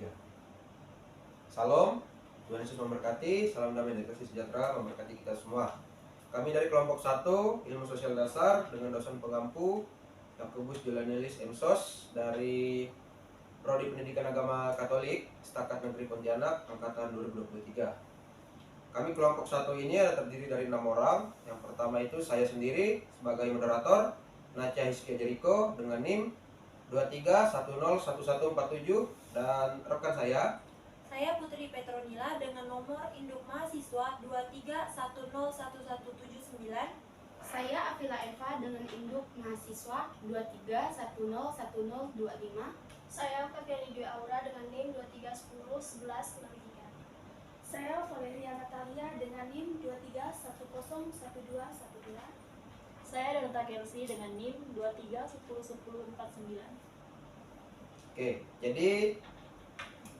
2023. Salam, Tuhan Yesus memberkati, salam damai dan kasih sejahtera memberkati kita semua. Kami dari kelompok 1 Ilmu Sosial Dasar dengan dosen pengampu Yakobus Jolanelis MSOS dari Prodi Pendidikan Agama Katolik Setakat Negeri Pontianak angkatan 2023. Kami kelompok 1 ini terdiri dari 6 orang. Yang pertama itu saya sendiri sebagai moderator, Nacha Hizkia Jericho dengan NIM 23101147, dan rekan saya Putri Petronila dengan nomor induk mahasiswa 23101179. Saya Afila Eva dengan induk mahasiswa 23101025. Saya Febriani Dwi Aura dengan NIM 23101163. Saya Valeria Natalia dengan NIM 23101212. Saya Donata Kelsi dengan NIM 23101049. Oke, jadi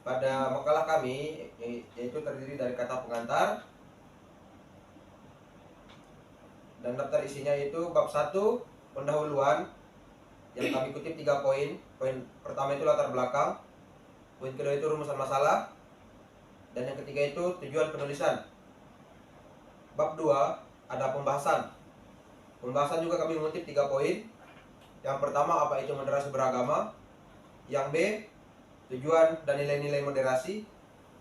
pada makalah kami yaitu terdiri dari kata pengantar dan daftar isinya itu bab 1 pendahuluan yang kami kutip 3 poin. Poin pertama itu latar belakang, poin kedua itu rumusan masalah, dan yang ketiga itu tujuan penulisan. Bab 2 ada pembahasan. Pembahasan juga kami mengutip 3 poin. Yang pertama, apa itu moderasi beragama. Yang B, tujuan dan nilai-nilai moderasi.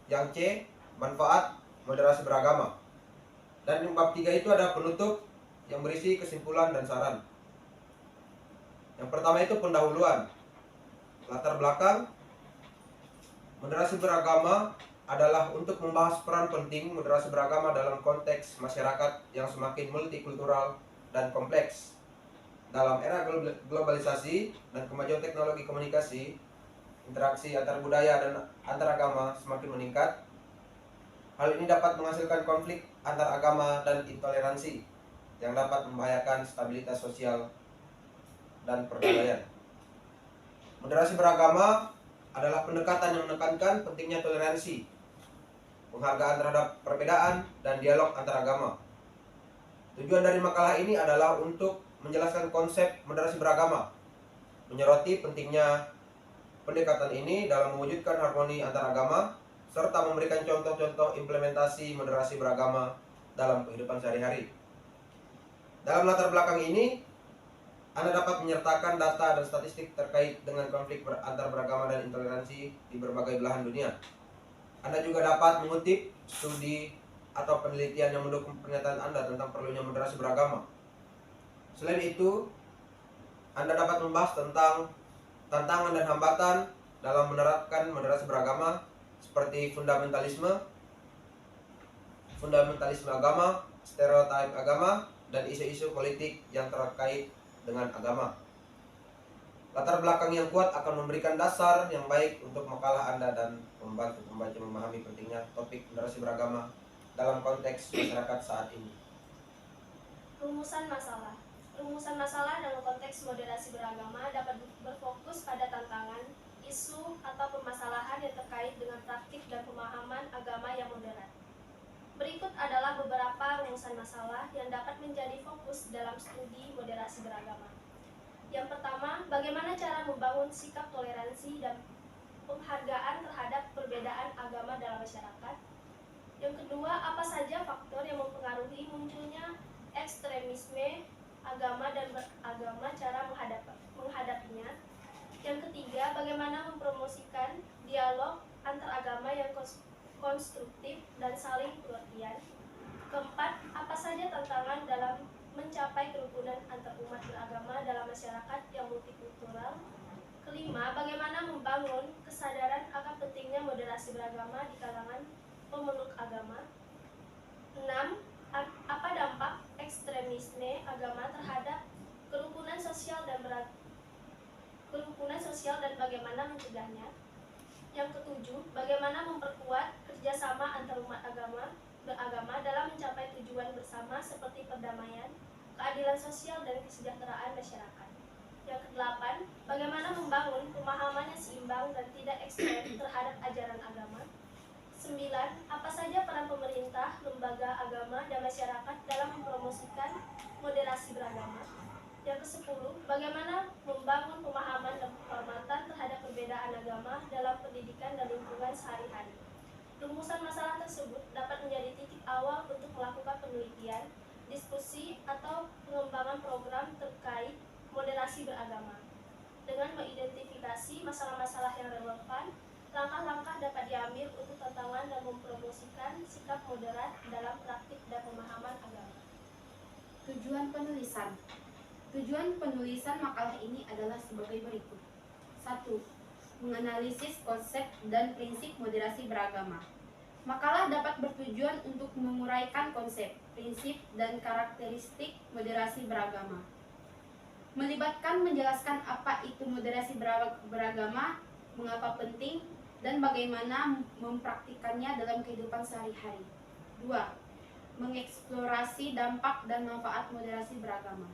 Yang C, manfaat moderasi beragama. Dan yang bab 3 itu ada penutup yang berisi kesimpulan dan saran. Yang pertama itu pendahuluan. Latar belakang, moderasi beragama adalah untuk membahas peran penting moderasi beragama dalam konteks masyarakat yang semakin multikultural dan kompleks. Dalam era globalisasi dan kemajuan teknologi komunikasi, interaksi antar budaya dan antar agama semakin meningkat. Hal ini dapat menghasilkan konflik antar agama dan intoleransi yang dapat membahayakan stabilitas sosial dan perdamaian. Moderasi beragama adalah pendekatan yang menekankan pentingnya toleransi, penghargaan terhadap perbedaan, dan dialog antar agama. Tujuan dari makalah ini adalah untuk menjelaskan konsep moderasi beragama, menyoroti pentingnya pendekatan ini dalam mewujudkan harmoni antar agama, serta memberikan contoh-contoh implementasi moderasi beragama dalam kehidupan sehari-hari. Dalam latar belakang ini, Anda dapat menyertakan data dan statistik terkait dengan konflik antar beragama dan intoleransi di berbagai belahan dunia. Anda juga dapat mengutip studi atau penelitian yang mendukung pernyataan Anda tentang perlunya moderasi beragama. Selain itu, Anda dapat membahas tentang tantangan dan hambatan dalam menerapkan moderasi beragama seperti fundamentalisme agama, stereotip agama, dan isu-isu politik yang terkait dengan agama. Latar belakang yang kuat akan memberikan dasar yang baik untuk makalah Anda dan membantu pembaca memahami pentingnya topik moderasi beragama dalam konteks masyarakat saat ini. Rumusan masalah. Rumusan masalah dalam konteks moderasi beragama dapat berfokus pada tantangan, isu, atau permasalahan yang terkait dengan praktik dan pemahaman agama yang moderat. Berikut adalah beberapa rumusan masalah yang dapat menjadi fokus dalam studi moderasi beragama. Yang pertama, bagaimana cara membangun sikap toleransi dan penghargaan terhadap perbedaan agama dalam masyarakat. Yang kedua, apa saja faktor yang mempengaruhi munculnya ekstremisme agama dan beragama, cara menghadapinya. Yang ketiga, bagaimana mempromosikan dialog antar agama yang konstruktif dan saling pengertian. Keempat, apa saja tantangan dalam mencapai kerukunan antar umat beragama dalam masyarakat yang multikultural. Kelima, bagaimana membangun kesadaran akan pentingnya moderasi beragama di kalangan pemeluk agama. 6. Apa dampak ekstremisme agama terhadap kerukunan sosial dan bagaimana mencegahnya. Yang ketujuh, bagaimana memperkuat kerjasama antar umat beragama dalam mencapai tujuan bersama seperti perdamaian, keadilan sosial, dan kesejahteraan masyarakat. Yang kedelapan, bagaimana membangun pemahaman yang seimbang dan tidak ekstrem terhadap ajaran agama. 9. Apa saja peran pemerintah, lembaga agama, dan masyarakat dalam mempromosikan moderasi beragama. Yang ke-10, bagaimana membangun pemahaman dan penghormatan terhadap perbedaan agama dalam pendidikan dan lingkungan sehari-hari. Rumusan masalah tersebut dapat menjadi titik awal untuk melakukan penelitian, diskusi, atau pengembangan program terkait moderasi beragama. Dengan mengidentifikasi masalah-masalah yang relevan, langkah-langkah dapat diambil untuk tantangan dan mempromosikan sikap moderat dalam praktik dan pemahaman agama. Tujuan penulisan. Tujuan penulisan makalah ini adalah sebagai berikut. 1. Menganalisis konsep dan prinsip moderasi beragama. Makalah dapat bertujuan untuk menguraikan konsep, prinsip, dan karakteristik moderasi beragama. Melibatkan menjelaskan apa itu moderasi beragama, mengapa penting, dan bagaimana mempraktikannya dalam kehidupan sehari-hari. 2. Mengeksplorasi dampak dan manfaat moderasi beragama.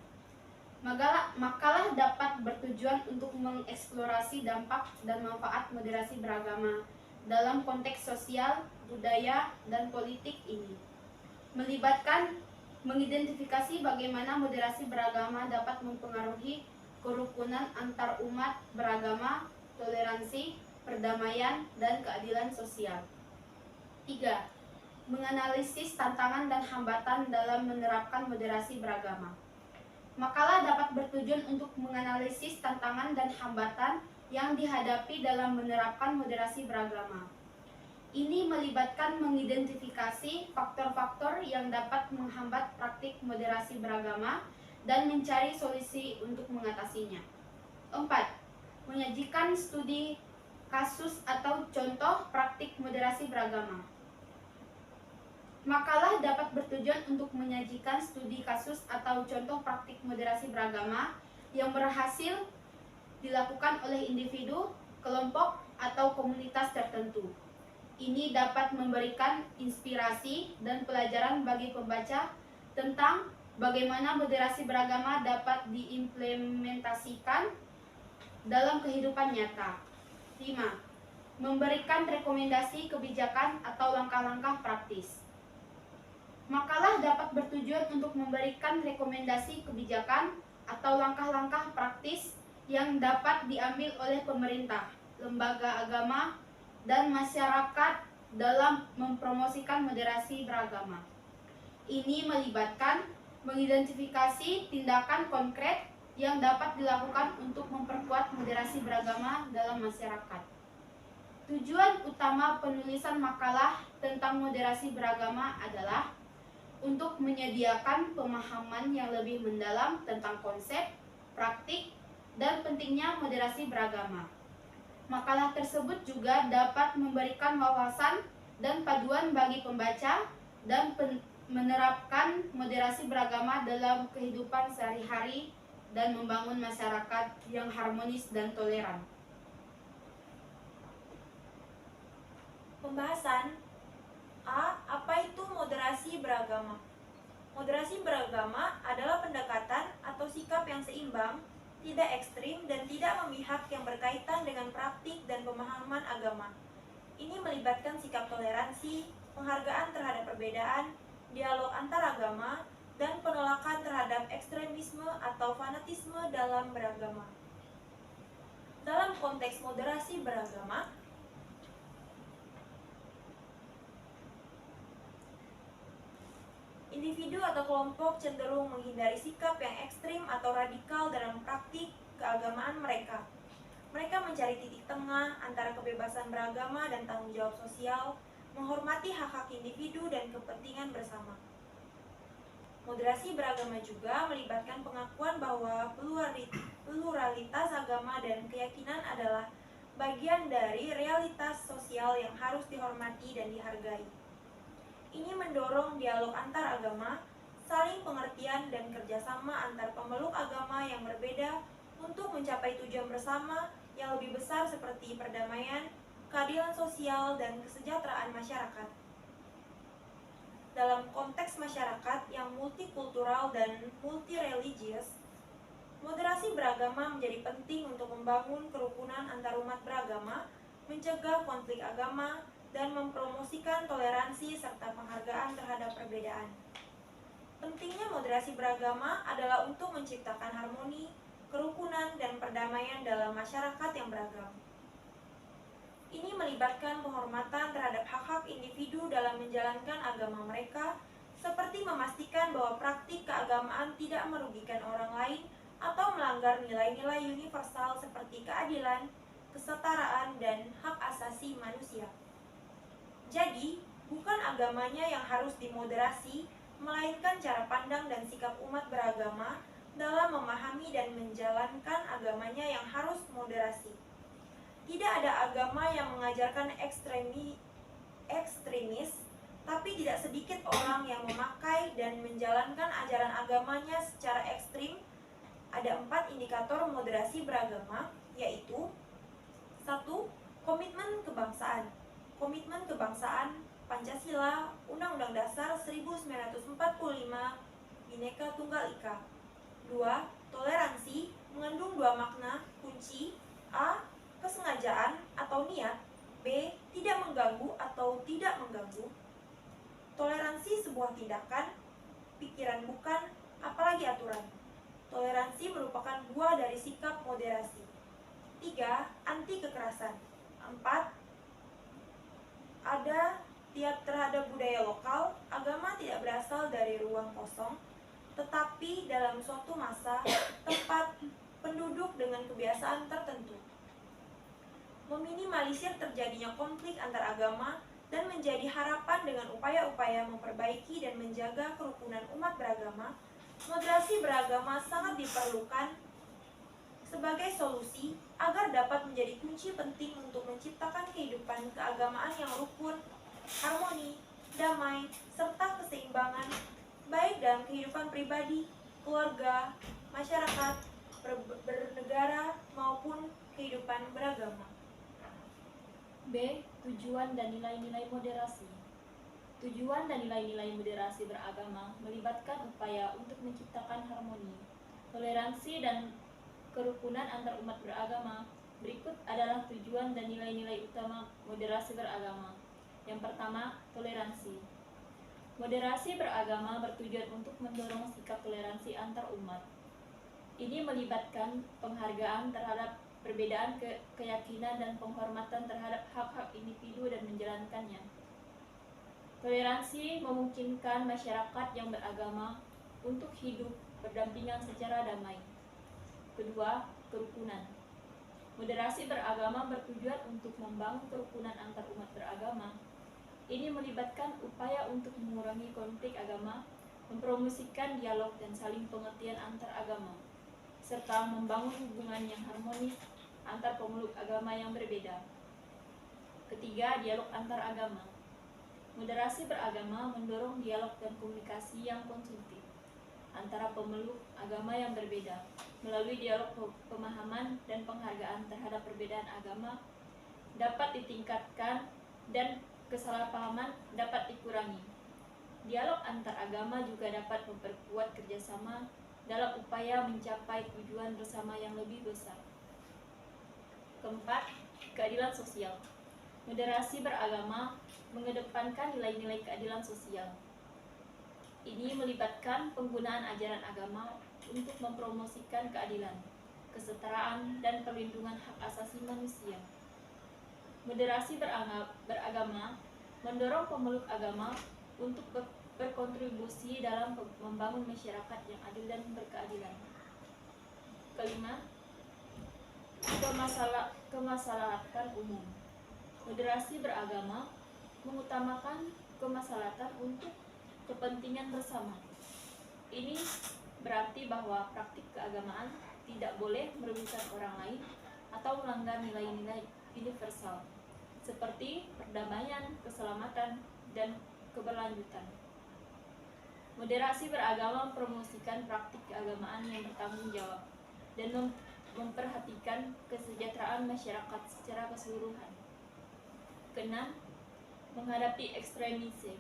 Makalah dapat bertujuan untuk mengeksplorasi dampak dan manfaat moderasi beragama dalam konteks sosial, budaya, dan politik ini. Melibatkan mengidentifikasi bagaimana moderasi beragama dapat mempengaruhi kerukunan antar umat beragama, toleransi, perdamaian, dan keadilan sosial. 3. Menganalisis tantangan dan hambatan dalam menerapkan moderasi beragama. Makalah dapat bertujuan untuk menganalisis tantangan dan hambatan yang dihadapi dalam menerapkan moderasi beragama. Ini melibatkan mengidentifikasi faktor-faktor yang dapat menghambat praktik moderasi beragama dan mencari solusi untuk mengatasinya. 4. Menyajikan studi kasus atau contoh praktik moderasi beragama. Makalah dapat bertujuan untuk menyajikan studi kasus atau contoh praktik moderasi beragama yang berhasil dilakukan oleh individu, kelompok, atau komunitas tertentu. Ini dapat memberikan inspirasi dan pelajaran bagi pembaca tentang bagaimana moderasi beragama dapat diimplementasikan dalam kehidupan nyata. 5. Memberikan rekomendasi kebijakan atau langkah-langkah praktis. Makalah dapat bertujuan untuk memberikan rekomendasi kebijakan atau langkah-langkah praktis yang dapat diambil oleh pemerintah, lembaga agama, dan masyarakat dalam mempromosikan moderasi beragama. Ini melibatkan mengidentifikasi tindakan konkret yang dapat dilakukan untuk memperkuat moderasi beragama dalam masyarakat. Tujuan utama penulisan makalah tentang moderasi beragama adalah untuk menyediakan pemahaman yang lebih mendalam tentang konsep, praktik, dan pentingnya moderasi beragama. Makalah tersebut juga dapat memberikan wawasan dan paduan bagi pembaca dan menerapkan moderasi beragama dalam kehidupan sehari-hari dan membangun masyarakat yang harmonis dan toleran. Pembahasan A. Apa itu moderasi beragama? Moderasi beragama adalah pendekatan atau sikap yang seimbang, tidak ekstrim, dan tidak memihak yang berkaitan dengan praktik dan pemahaman agama. Ini melibatkan sikap toleransi, penghargaan terhadap perbedaan, dialog antar agama, dan penolakan terhadap ekstremisme atau fanatisme dalam beragama. Dalam konteks moderasi beragama, individu atau kelompok cenderung menghindari sikap yang ekstrim atau radikal dalam praktik keagamaan mereka. Mereka mencari titik tengah antara kebebasan beragama dan tanggung jawab sosial, menghormati hak-hak individu dan kepentingan bersama. Moderasi beragama juga melibatkan pengakuan bahwa pluralitas agama dan keyakinan adalah bagian dari realitas sosial yang harus dihormati dan dihargai. Ini mendorong dialog antar agama, saling pengertian, dan kerjasama antar pemeluk agama yang berbeda untuk mencapai tujuan bersama yang lebih besar seperti perdamaian, keadilan sosial, dan kesejahteraan masyarakat. Dalam konteks masyarakat yang multikultural dan multireligius, moderasi beragama menjadi penting untuk membangun kerukunan antarumat beragama, mencegah konflik agama, dan mempromosikan toleransi serta penghargaan terhadap perbedaan. Pentingnya moderasi beragama adalah untuk menciptakan harmoni, kerukunan, dan perdamaian dalam masyarakat yang beragam. Ini melibatkan penghormatan terhadap hak-hak individu dalam menjalankan agama mereka, seperti memastikan bahwa praktik keagamaan tidak merugikan orang lain atau melanggar nilai-nilai universal seperti keadilan, kesetaraan, dan hak asasi manusia. Jadi, bukan agamanya yang harus dimoderasi, melainkan cara pandang dan sikap umat beragama dalam memahami dan menjalankan agamanya yang harus moderasi. Tidak ada agama yang mengajarkan ekstremis, tapi tidak sedikit orang yang memakai dan menjalankan ajaran agamanya secara ekstrim. Ada 4 indikator moderasi beragama, yaitu 1. Komitmen kebangsaan. Komitmen kebangsaan Pancasila, Undang-Undang Dasar 1945, Bhinneka Tunggal Ika. 2. Toleransi mengandung 2 makna kunci. A. Kesengajaan atau niat. B. Tidak mengganggu atau tidak mengganggu. Toleransi sebuah tindakan, pikiran bukan, apalagi aturan. Toleransi merupakan buah dari sikap moderasi. 3. Anti kekerasan. 4. Ada tiap terhadap budaya lokal. Agama tidak berasal dari ruang kosong, tetapi dalam suatu masa, tempat, penduduk dengan kebiasaan tertentu. Meminimalisir terjadinya konflik antar agama dan menjadi harapan dengan upaya-upaya memperbaiki dan menjaga kerukunan umat beragama, moderasi beragama sangat diperlukan sebagai solusi agar dapat menjadi kunci penting untuk menciptakan kehidupan keagamaan yang rukun, harmoni, damai, serta keseimbangan, baik dalam kehidupan pribadi, keluarga, masyarakat, bernegara, maupun kehidupan beragama. B. Tujuan dan nilai-nilai moderasi. Tujuan dan nilai-nilai moderasi beragama melibatkan upaya untuk menciptakan harmoni, toleransi, dan kerukunan antar umat beragama. Berikut adalah tujuan dan nilai-nilai utama moderasi beragama. Yang pertama, toleransi. Moderasi beragama bertujuan untuk mendorong sikap toleransi antar umat. Ini melibatkan penghargaan terhadap perbedaan keyakinan dan penghormatan terhadap hak-hak individu dan menjalankannya. Toleransi memungkinkan masyarakat yang beragama untuk hidup berdampingan secara damai. Kedua, kerukunan. Moderasi beragama bertujuan untuk membangun kerukunan antar umat beragama. Ini melibatkan upaya untuk mengurangi konflik agama, mempromosikan dialog dan saling pengertian antar agama, serta membangun hubungan yang harmonis antar pemeluk agama yang berbeda. Ketiga, dialog antar agama. Moderasi beragama mendorong dialog dan komunikasi yang konstruktif antara pemeluk agama yang berbeda. Melalui dialog, pemahaman dan penghargaan terhadap perbedaan agama dapat ditingkatkan dan kesalahpahaman dapat dikurangi. Dialog antar agama juga dapat memperkuat kerjasama dalam upaya mencapai tujuan bersama yang lebih besar. Keempat, keadilan sosial. Moderasi beragama mengedepankan nilai-nilai keadilan sosial. Ini melibatkan penggunaan ajaran agama untuk mempromosikan keadilan, kesetaraan, dan perlindungan hak asasi manusia. Moderasi beragama mendorong pemeluk agama untuk berkontribusi dalam membangun masyarakat yang adil dan berkeadilan. Kelima, kemaslahatan umum. Moderasi beragama mengutamakan kemaslahatan untuk kepentingan bersama. Ini berarti bahwa praktik keagamaan tidak boleh merugikan orang lain atau melanggar nilai-nilai universal seperti perdamaian, keselamatan, dan keberlanjutan. Moderasi beragama mempromosikan praktik keagamaan yang bertanggung jawab dan memperhatikan kesejahteraan masyarakat secara keseluruhan. Keenam, menghadapi ekstremisme.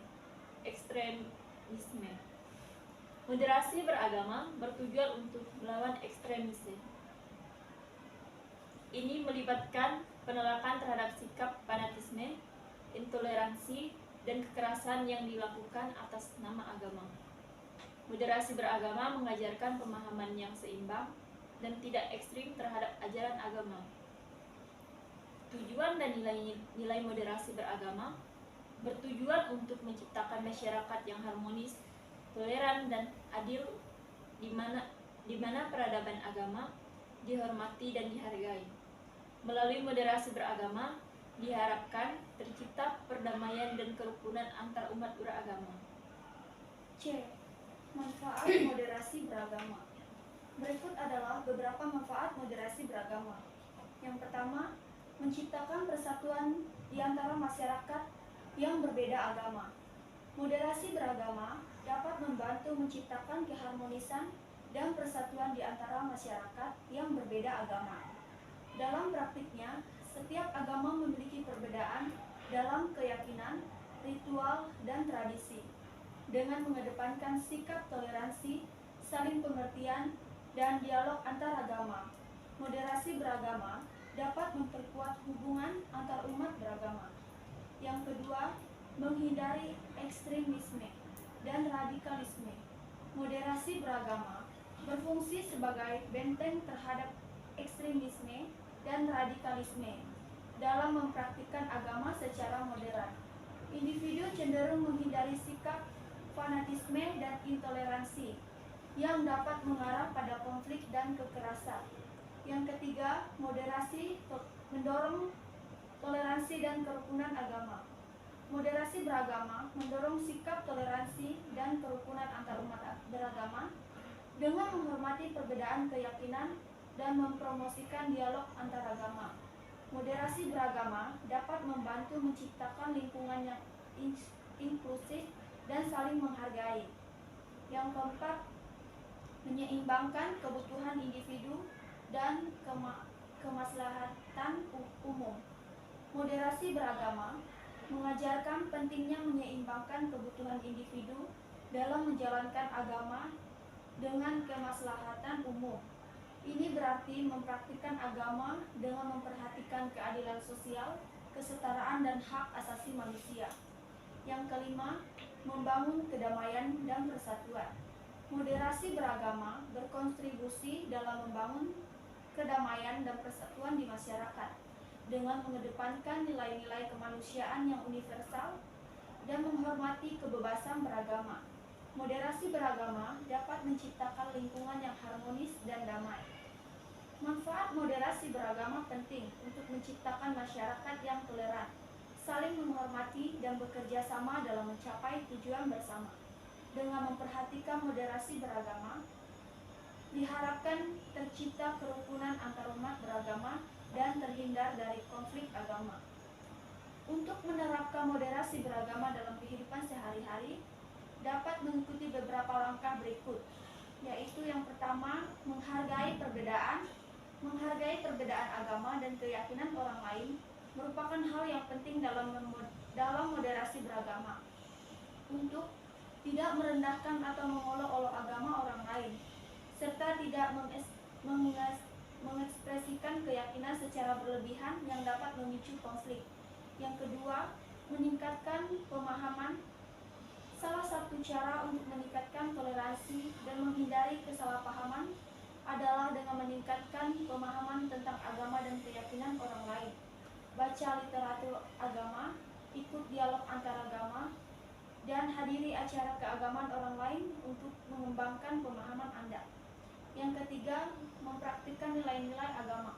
Moderasi beragama bertujuan untuk melawan ekstremisme. Ini melibatkan penolakan terhadap sikap fanatisme, intoleransi, dan kekerasan yang dilakukan atas nama agama. Moderasi beragama mengajarkan pemahaman yang seimbang dan tidak ekstrim terhadap ajaran agama. Tujuan dan nilai moderasi beragama bertujuan untuk menciptakan masyarakat yang harmonis, toleran, dan adil di mana peradaban agama dihormati dan dihargai. Melalui moderasi beragama diharapkan tercipta perdamaian dan kerukunan antar umat beragama. C. Manfaat moderasi beragama. Berikut adalah beberapa manfaat moderasi beragama. Yang pertama, menciptakan persatuan di antara masyarakat yang berbeda agama. Moderasi beragama dapat membantu menciptakan keharmonisan dan persatuan di antara masyarakat yang berbeda agama. Dalam praktiknya, setiap agama memiliki perbedaan dalam keyakinan, ritual, dan tradisi. Dengan mengedepankan sikap toleransi, saling pengertian, dan dialog antar agama, moderasi beragama dapat memperkuat hubungan antar umat beragama. Yang kedua, menghindari ekstremisme dan radikalisme. Moderasi beragama berfungsi sebagai benteng terhadap ekstremisme dan radikalisme dalam mempraktikkan agama secara modern. Individu cenderung menghindari sikap fanatisme dan intoleransi yang dapat mengarah pada konflik dan kekerasan. Yang ketiga, moderasi mendorong toleransi dan kerukunan agama. Moderasi beragama mendorong sikap toleransi dan kerukunan antar umat beragama dengan menghormati perbedaan keyakinan dan mempromosikan dialog antar agama. Moderasi beragama dapat membantu menciptakan lingkungan yang inklusif dan saling menghargai. Yang keempat, menyeimbangkan kebutuhan individu dan kemaslahatan umum. Moderasi beragama mengajarkan pentingnya menyeimbangkan kebutuhan individu dalam menjalankan agama dengan kemaslahatan umum. Ini berarti mempraktikkan agama dengan memperhatikan keadilan sosial, kesetaraan, dan hak asasi manusia. Yang kelima, membangun kedamaian dan persatuan. Moderasi beragama berkontribusi dalam membangun kedamaian dan persatuan di masyarakat dengan mengedepankan nilai-nilai kemanusiaan yang universal dan menghormati kebebasan beragama. Moderasi beragama dapat menciptakan lingkungan yang harmonis dan damai. Manfaat moderasi beragama penting untuk menciptakan masyarakat yang toleran, saling menghormati, dan bekerja sama dalam mencapai tujuan bersama. Dengan memperhatikan moderasi beragama, diharapkan tercipta kerukunan antar umat beragama dan terhindar dari konflik agama. Untuk menerapkan moderasi beragama dalam kehidupan sehari-hari, dapat mengikuti beberapa langkah berikut, yaitu yang pertama, menghargai perbedaan. Menghargai perbedaan agama dan keyakinan orang lain merupakan hal yang penting dalam moderasi beragama. Untuk tidak merendahkan atau mengolok-olok agama orang lain, serta tidak mengekspresikan keyakinan secara berlebihan yang dapat memicu konflik. Yang kedua, meningkatkan pemahaman. Salah satu cara untuk meningkatkan toleransi dan menghindari kesalahpahaman adalah dengan meningkatkan pemahaman tentang agama dan keyakinan orang lain. Baca literatur agama, ikut dialog antar agama, dan hadiri acara keagamaan orang lain untuk mengembangkan pemahaman Anda. Yang ketiga, mempraktikkan nilai-nilai agama.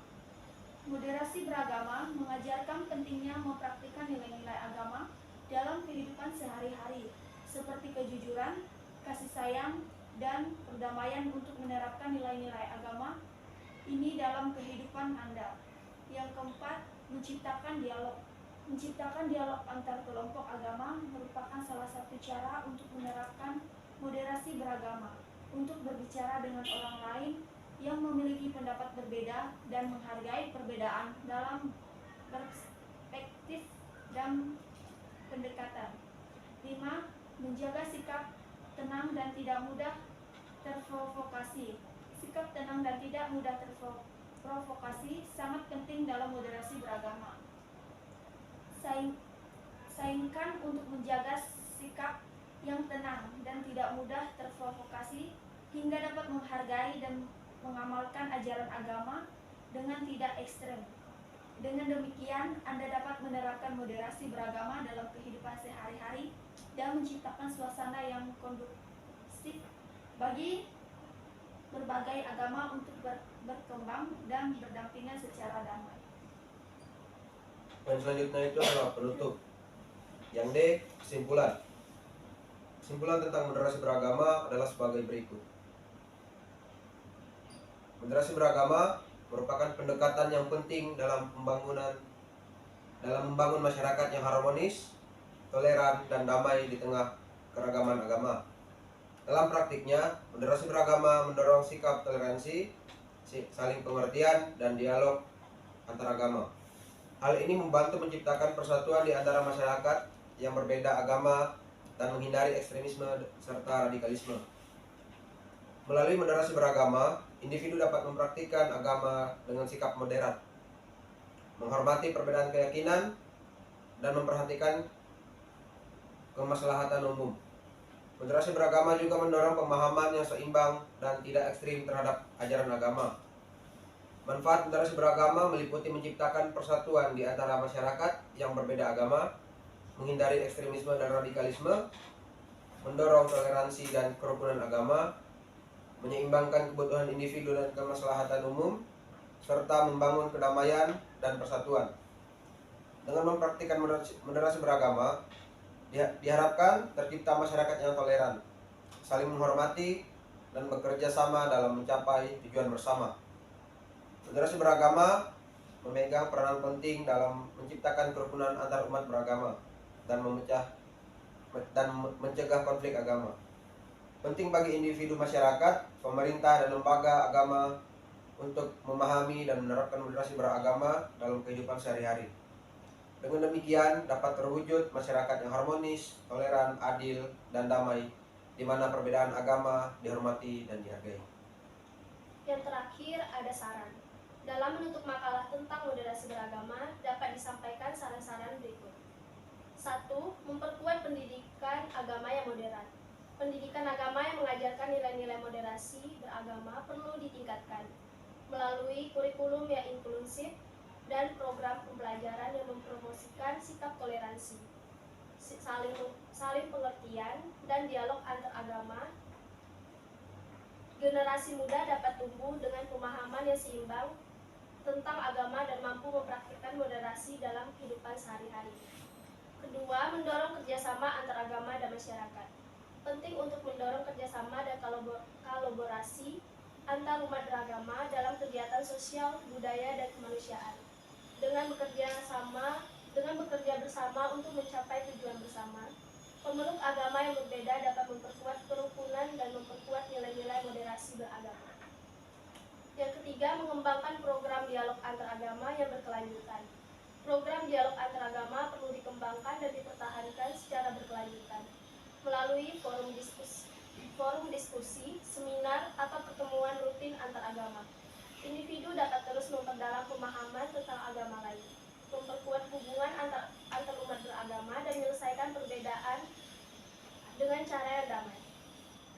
Moderasi beragama mengajarkan pentingnya mempraktikkan nilai-nilai agama dalam kehidupan sehari-hari, seperti kejujuran, kasih sayang, dan perdamaian untuk menerapkan nilai-nilai agama ini dalam kehidupan Anda. Yang keempat, menciptakan dialog. Menciptakan dialog antar kelompok agama merupakan salah satu cara untuk menerapkan moderasi beragama, untuk berbicara dengan orang lain yang memiliki pendapat berbeda dan menghargai perbedaan dalam perspektif dan pendekatan. 5. Menjaga sikap tenang dan tidak mudah terprovokasi. Sikap tenang dan tidak mudah terprovokasi sangat penting dalam moderasi beragama. Saingkan untuk menjaga sikap yang tenang dan tidak mudah terprovokasi, hingga dapat menghargai dan mengamalkan ajaran agama dengan tidak ekstrem. Dengan demikian, Anda dapat menerapkan moderasi beragama dalam kehidupan sehari-hari dan menciptakan suasana yang kondusif bagi berbagai agama untuk berkembang dan berdampingan secara damai. Poin selanjutnya itu adalah penutup. Yang D, kesimpulan. Kesimpulan tentang moderasi beragama adalah sebagai berikut. Moderasi beragama merupakan pendekatan yang penting dalam membangun masyarakat yang harmonis, toleran, dan damai di tengah keragaman agama. Dalam praktiknya, moderasi beragama mendorong sikap toleransi, saling pengertian, dan dialog antar agama. Hal ini membantu menciptakan persatuan di antara masyarakat yang berbeda agama dan menghindari ekstremisme serta radikalisme. Melalui moderasi beragama, individu dapat mempraktikkan agama dengan sikap moderat, menghormati perbedaan keyakinan, dan memperhatikan kemaslahatan umum. Moderasi beragama juga mendorong pemahaman yang seimbang dan tidak ekstrim terhadap ajaran agama. Manfaat moderasi beragama meliputi menciptakan persatuan di antara masyarakat yang berbeda agama, menghindari ekstremisme dan radikalisme, mendorong toleransi dan kerukunan agama, menyeimbangkan kebutuhan individu dan kemaslahatan umum, serta membangun kedamaian dan persatuan. Dengan mempraktikkan moderasi beragama, diharapkan tercipta masyarakat yang toleran, saling menghormati, dan bekerja sama dalam mencapai tujuan bersama. Moderasi beragama memegang peranan penting dalam menciptakan kerukunan antar umat beragama dan mencegah konflik agama. Penting bagi individu masyarakat, pemerintah, dan lembaga agama untuk memahami dan menerapkan moderasi beragama dalam kehidupan sehari-hari. Dengan demikian dapat terwujud masyarakat yang harmonis, toleran, adil, dan damai, di mana perbedaan agama dihormati dan dihargai. Yang terakhir ada saran. Dalam menutup makalah tentang moderasi beragama dapat disampaikan saran-saran berikut. 1. Memperkuat pendidikan agama yang moderat. Pendidikan agama yang mengajarkan nilai-nilai moderasi beragama perlu ditingkatkan melalui kurikulum yang inklusif dan program pembelajaran yang mempromosikan sikap toleransi, saling pengertian, dan dialog antar agama. Generasi muda dapat tumbuh dengan pemahaman yang seimbang tentang agama dan mampu mempraktikkan moderasi dalam kehidupan sehari-hari. Kedua, mendorong kerjasama antar agama dan masyarakat. Penting untuk mendorong kerjasama dan kolaborasi antar umat beragama dalam kegiatan sosial, budaya, dan kemanusiaan. Dengan bekerja bersama untuk mencapai tujuan bersama, pemeluk agama yang berbeda dapat memperkuat kerukunan dan memperkuat nilai-nilai moderasi beragama. Yang ketiga, mengembangkan program dialog antar agama yang berkelanjutan. Program dialog antar agama perlu dikembangkan dan dipertahankan secara berkelanjutan melalui forum diskusi, seminar, atau pertemuan rutin antar agama. Individu dapat terus memperdalam pemahaman tentang agama lain, memperkuat hubungan antar umat beragama, dan menyelesaikan perbedaan dengan cara yang damai.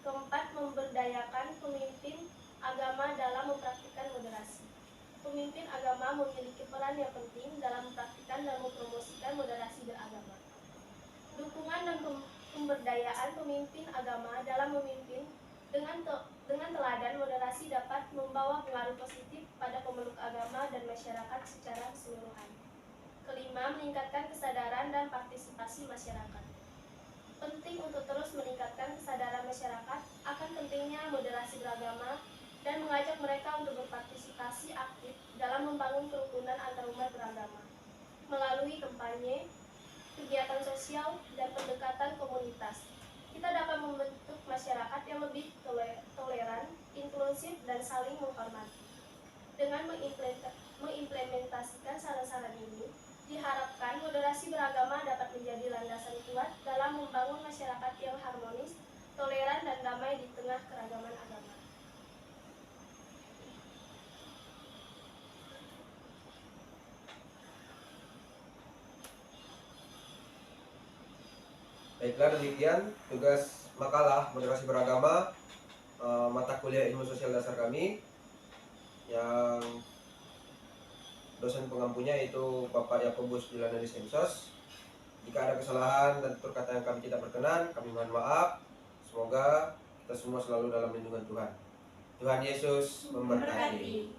Keempat, memberdayakan pemimpin agama dalam mempraktikkan moderasi. Pemimpin agama memiliki peran yang penting dalam mempraktikkan dan mempromosikan moderasi beragama. Dukungan dan pemberdayaan pemimpin agama dalam memimpin dengan teladan moderasi dapat membawa pengaruh positif pada pemeluk agama dan masyarakat secara keseluruhan. Kelima, meningkatkan kesadaran dan partisipasi masyarakat. Penting untuk terus meningkatkan kesadaran masyarakat akan pentingnya moderasi beragama dan mengajak mereka untuk berpartisipasi aktif dalam membangun kerukunan antar umat beragama melalui kampanye, kegiatan sosial, dan pendekatan komunitas. Kita dapat membentuk masyarakat yang lebih toleran, inklusif, dan saling menghormati. Dengan mengimplementasikan saran-saran ini, diharapkan moderasi beragama dapat menjadi landasan kuat dalam membangun masyarakat yang harmonis, toleran, dan damai di tengah keragaman agama. Baiklah, demikian tugas makalah moderasi beragama mata kuliah ilmu sosial dasar kami, yang dosen pengampunya itu Bapak Yakobus Julianus Semsos. Jika ada kesalahan dan tutur kata yang kami tidak berkenan, kami mohon maaf. Semoga kita semua selalu dalam lindungan Tuhan. Tuhan Yesus memberkati.